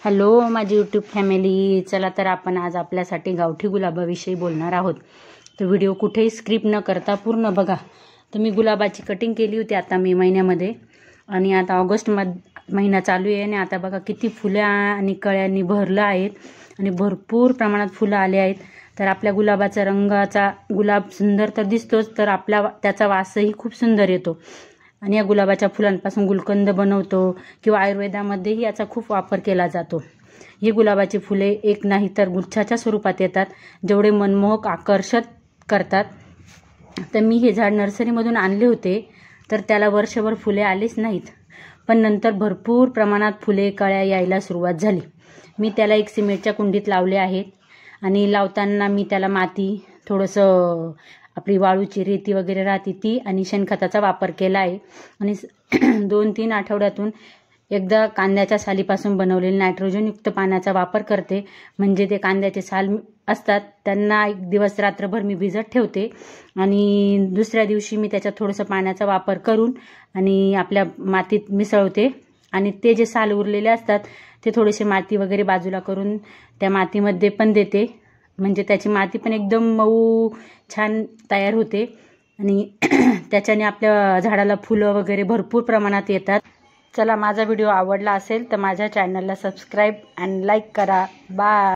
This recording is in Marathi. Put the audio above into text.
हॅलो माझी यूट्यूब फॅमिली, चला तर आपण आज आपल्यासाठी गावठी गुलाबाविषयी बोलणार आहोत। तर व्हिडिओ कुठेही स्किप न करता पूर्ण बघा। तर मी गुलाबाची कटिंग केली होती आता मे महिन्यामध्ये आणि आता ऑगस्ट महिना चालू आहे आणि आता बघा किती फुलं आणि कळ्यांनी भरलं आहेत आणि भरपूर प्रमाणात फुलं आले आहेत। तर आपल्या गुलाबाचा रंगाचा गुलाब सुंदर तर दिसतोच, तर आपला त्याचा वासही खूप सुंदर येतो आणि या गुलाबाच्या फुलांपासून गुलकंद बनवतो किंवा आयुर्वेदामध्येही याचा खूप वापर केला जातो। ही गुलाबाची फुले एक नाही तर गुच्छाच्या स्वरूपात येतात, जेवढे मनमोहक आकर्षक करतात। तर मी हे झाड नर्सरीमधून आणले होते, तर त्याला वर्षभर फुले आलीच नाहीत, पण नंतर भरपूर प्रमाणात फुले कळ्या यायला सुरुवात झाली। मी त्याला एक सिमेंटच्या कुंडीत लावले आहेत आणि लावताना मी त्याला माती, थोडंसं आपली वाळूची रेती वगैरे राहते ती आणि शेणखताचा वापर केला आहे आणि 2-3 आठवड्यातून एकदा कांद्याच्या सालीपासून बनवलेले नायट्रोजनयुक्त पाण्याचा वापर करते। म्हणजे ते कांद्याचे साल असतात त्यांना एक दिवस रात्रभर मी भिजत ठेवते आणि दुसऱ्या दिवशी मी त्याच्यात थोडंसं पाण्याचा वापर करून आणि आपल्या मातीत मिसळते आणि ते जे साल उरलेले असतात ते थोडेसे माती वगैरे बाजूला करून त्या मातीमध्ये पण देते, म्हणजे त्याची माती पण एकदम मऊ छान तयार होते आणि त्याच्याने आपल्या झाडाला फुलं वगैरे भरपूर प्रमाणात येतात। चला, माझा व्हिडिओ आवडला असेल तर माझ्या चॅनलला सबस्क्राईब आणि लाईक करा। बाय।